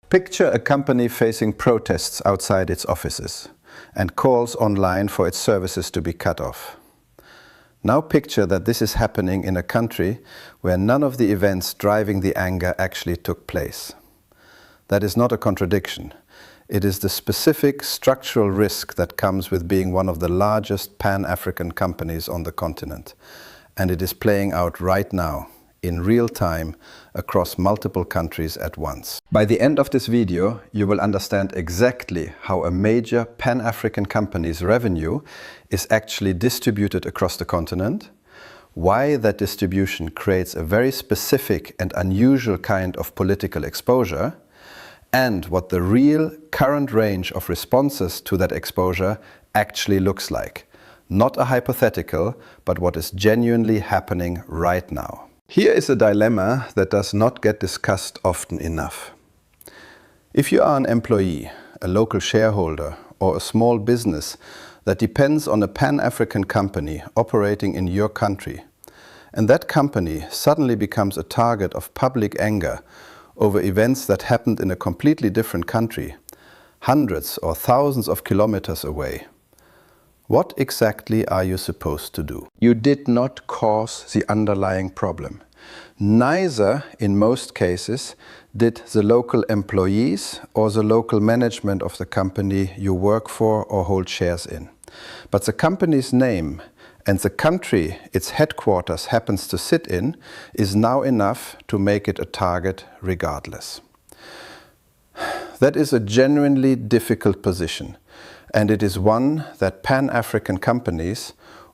Picture a company facing protests outside its offices and calls online for its services to be cut off. Now picture that this is happening in a country where none of the events driving the anger actually took place. That is not a contradiction. It is the specific structural risk that comes with being one of the largest Pan-African companies on the continent. And it is playing out right now, in real time, across multiple countries at once. By the end of this video, you will understand exactly how a major Pan-African company's revenue is actually distributed across the continent, why that distribution creates a very specific and unusual kind of political exposure, and what the real current range of responses to that exposure actually looks like. Not a hypothetical, but what is genuinely happening right now. Here is a dilemma that does not get discussed often enough. If you are an employee, a local shareholder, or a small business that depends on a Pan-African company operating in your country, and that company suddenly becomes a target of public anger over events that happened in a completely different country, hundreds or thousands of kilometers away, what exactly are you supposed to do? You did not cause the underlying problem. Neither, in most cases, did the local employees or the local management of the company you work for or hold shares in. But the company's name and the country its headquarters happens to sit in is now enough to make it a target regardless. That is a genuinely difficult position. And it is one that Pan-African companies,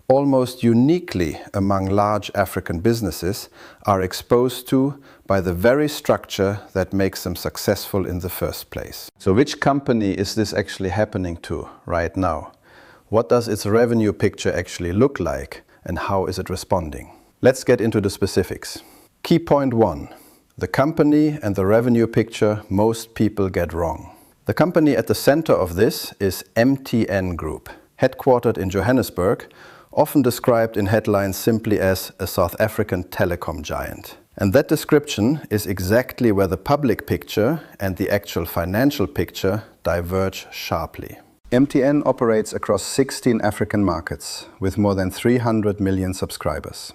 almost uniquely among large African businesses, are exposed to by the very structure that makes them successful in the first place. So which company is this actually happening to right now? What does its revenue picture actually look like, and how is it responding? Let's get into the specifics. Key point 1. The company and the revenue picture most people get wrong. The company at the center of this is MTN Group, headquartered in Johannesburg, often described in headlines simply as a South African telecom giant. And that description is exactly where the public picture and the actual financial picture diverge sharply. MTN operates across 16 African markets with more than 300 million subscribers.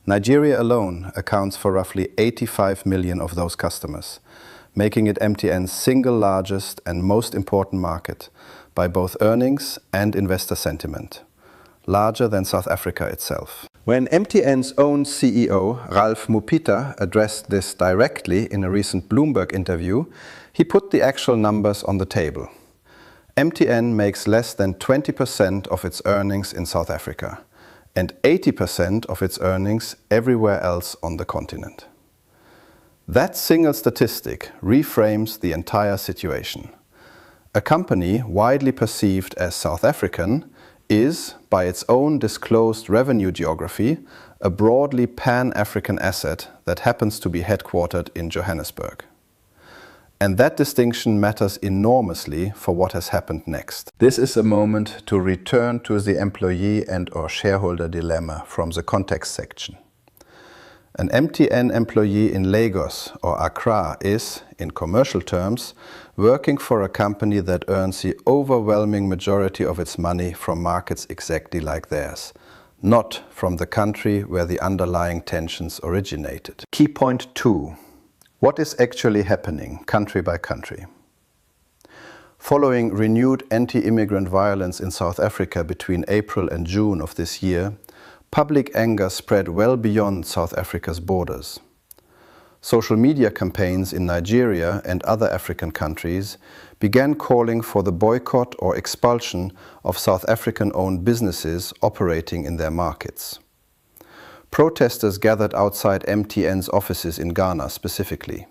Nigeria alone accounts for roughly 85 million of those customers, making it MTN's single largest and most important market by both earnings and investor sentiment, larger than South Africa itself. When MTN's own CEO, Ralph Mupita, addressed this directly in a recent Bloomberg interview, he put the actual numbers on the table. MTN makes less than 20% of its earnings in South Africa and 80% of its earnings everywhere else on the continent. That single statistic reframes the entire situation. A company widely perceived as South African is, by its own disclosed revenue geography, a broadly Pan-African asset that happens to be headquartered in Johannesburg. And that distinction matters enormously for what has happened next. This is a moment to return to the employee and/or shareholder dilemma from the context section. An MTN employee in Lagos or Accra is, in commercial terms, working for a company that earns the overwhelming majority of its money from markets exactly like theirs, not from the country where the underlying tensions originated. Key point 2. What is actually happening country by country? Following renewed anti-immigrant violence in South Africa between April and June of this year, public anger spread well beyond South Africa's borders. Social media campaigns in Nigeria and other African countries began calling for the boycott or expulsion of South African-owned businesses operating in their markets. Protesters gathered outside MTN's offices in Ghana specifically.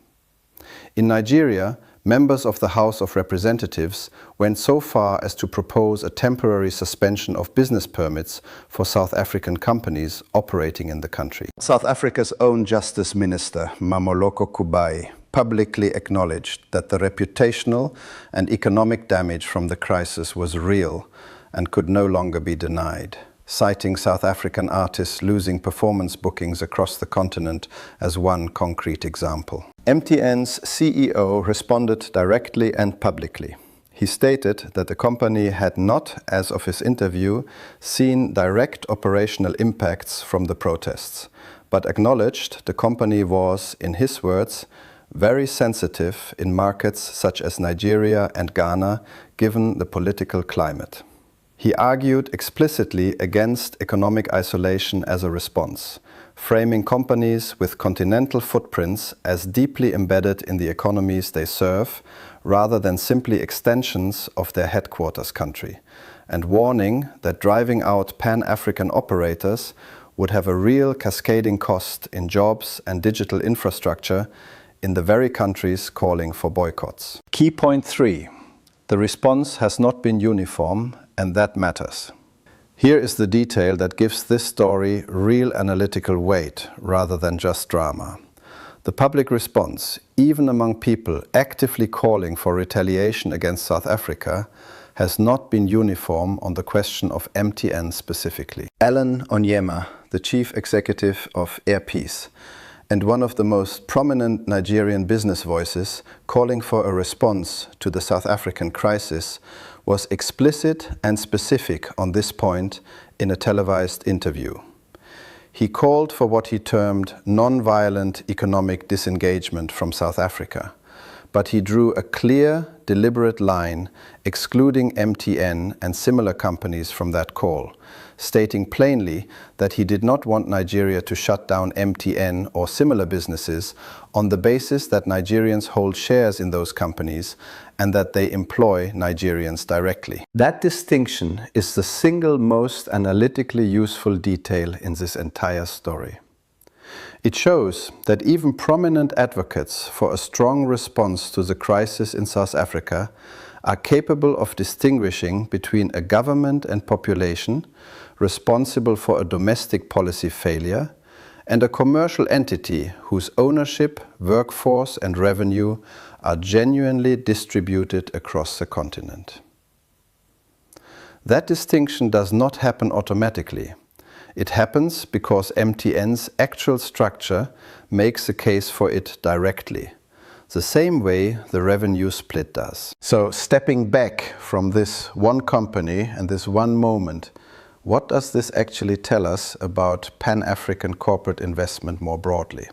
In Nigeria, members of the House of Representatives went so far as to propose a temporary suspension of business permits for South African companies operating in the country. South Africa's own Justice Minister, Mamoloko Kubai, publicly acknowledged that the reputational and economic damage from the crisis was real and could no longer be denied, citing South African artists losing performance bookings across the continent as one concrete example. MTN's CEO responded directly and publicly. He stated that the company had not, as of his interview, seen direct operational impacts from the protests, but acknowledged the company was, in his words, very sensitive in markets such as Nigeria and Ghana, given the political climate. He argued explicitly against economic isolation as a response, framing companies with continental footprints as deeply embedded in the economies they serve, rather than simply extensions of their headquarters country, and warning that driving out Pan-African operators would have a real cascading cost in jobs and digital infrastructure in the very countries calling for boycotts. Key point 3. The response has not been uniform, and that matters. Here is the detail that gives this story real analytical weight rather than just drama. The public response, even among people actively calling for retaliation against South Africa, has not been uniform on the question of MTN specifically. Alan Onyema, the chief executive of Airpeace, and one of the most prominent Nigerian business voices calling for a response to the South African crisis, was explicit and specific on this point in a televised interview. He called for what he termed non-violent economic disengagement from South Africa, but he drew a clear, deliberate line excluding MTN and similar companies from that call, stating plainly that he did not want Nigeria to shut down MTN or similar businesses on the basis that Nigerians hold shares in those companies and that they employ Nigerians directly. That distinction is the single most analytically useful detail in this entire story. It shows that even prominent advocates for a strong response to the crisis in South Africa are capable of distinguishing between a government and population responsible for a domestic policy failure and a commercial entity whose ownership, workforce and revenue are genuinely distributed across the continent. That distinction does not happen automatically. It happens because MTN's actual structure makes a case for it directly, the same way the revenue split does. So, stepping back from this one company and this one moment, what does this actually tell us about Pan-African corporate investment more broadly?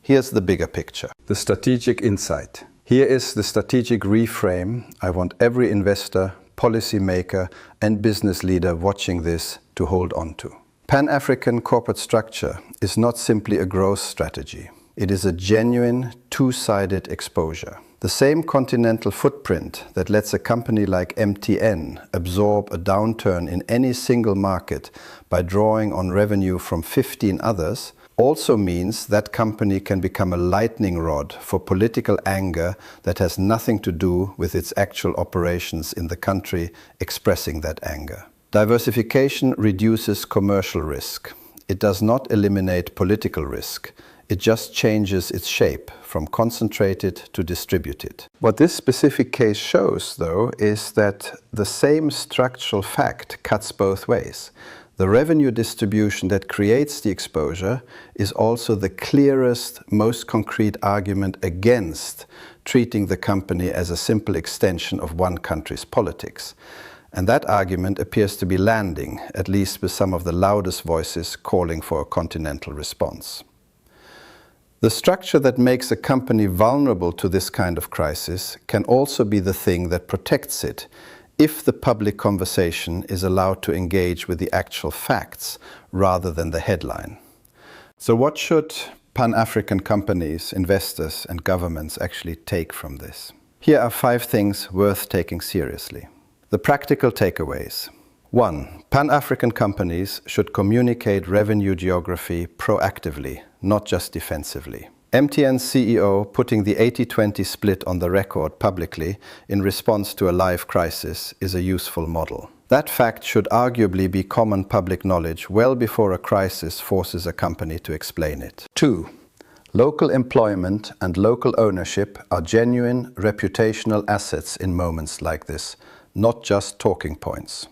Here's the bigger picture. The strategic insight. Here is the strategic reframe I want every investor, policymaker and business leader watching this to hold on to. Pan-African corporate structure is not simply a growth strategy. It is a genuine, two-sided exposure. The same continental footprint that lets a company like MTN absorb a downturn in any single market by drawing on revenue from 15 others also means that company can become a lightning rod for political anger that has nothing to do with its actual operations in the country expressing that anger. Diversification reduces commercial risk. It does not eliminate political risk. It just changes its shape from concentrated to distributed. What this specific case shows, though, is that the same structural fact cuts both ways. The revenue distribution that creates the exposure is also the clearest, most concrete argument against treating the company as a simple extension of one country's politics. And that argument appears to be landing, at least with some of the loudest voices calling for a continental response. The structure that makes a company vulnerable to this kind of crisis can also be the thing that protects it if the public conversation is allowed to engage with the actual facts rather than the headline. So what should Pan-African companies, investors and governments actually take from this? Here are 5 things worth taking seriously. The practical takeaways. 1. Pan-African companies should communicate revenue geography proactively, not just defensively. MTN's CEO putting the 80-20 split on the record publicly in response to a live crisis is a useful model. That fact should arguably be common public knowledge well before a crisis forces a company to explain it. 2. Local employment and local ownership are genuine reputational assets in moments like this, not just talking points.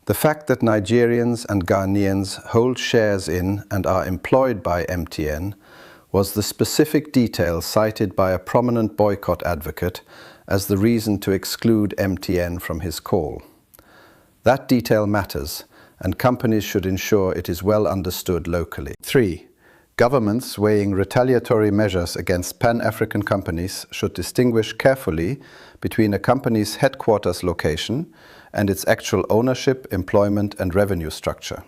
The fact that Nigerians and Ghanaians hold shares in and are employed by MTN was the specific detail cited by a prominent boycott advocate as the reason to exclude MTN from his call. That detail matters, and companies should ensure it is well understood locally. 3. Governments weighing retaliatory measures against Pan-African companies should distinguish carefully between a company's headquarters location and its actual ownership, employment and revenue structure.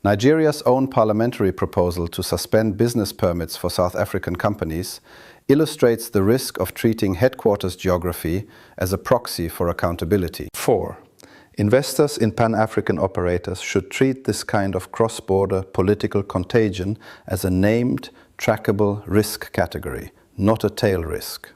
Nigeria's own parliamentary proposal to suspend business permits for South African companies illustrates the risk of treating headquarters geography as a proxy for accountability. 4. Investors in Pan-African operators should treat this kind of cross-border political contagion as a named, trackable risk category, not a tail risk.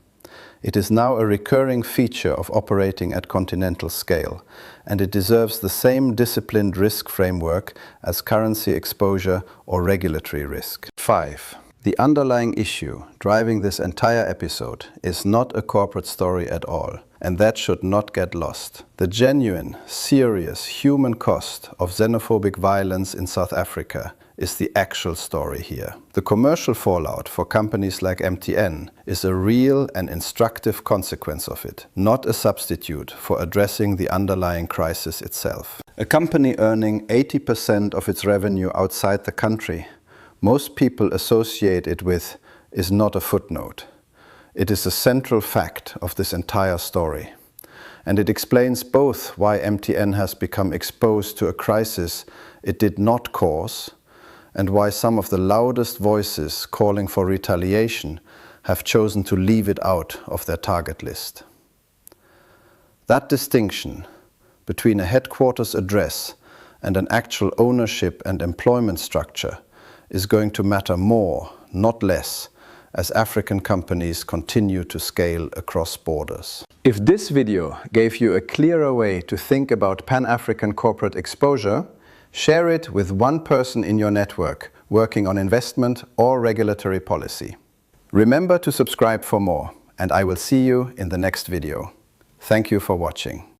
It is now a recurring feature of operating at continental scale, and it deserves the same disciplined risk framework as currency exposure or regulatory risk. 5. The underlying issue driving this entire episode is not a corporate story at all, and that should not get lost. The genuine, serious human cost of xenophobic violence in South Africa is the actual story here. The commercial fallout for companies like MTN is a real and instructive consequence of it, not a substitute for addressing the underlying crisis itself. A company earning 80% of its revenue outside the country, most people associate it with, is not a footnote. It is a central fact of this entire story. And it explains both why MTN has become exposed to a crisis it did not cause, and why some of the loudest voices calling for retaliation have chosen to leave it out of their target list. That distinction between a headquarters address and an actual ownership and employment structure is going to matter more, not less, as African companies continue to scale across borders. If this video gave you a clearer way to think about Pan-African corporate exposure, share it with one person in your network working on investment or regulatory policy. Remember to subscribe for more, and I will see you in the next video. Thank you for watching.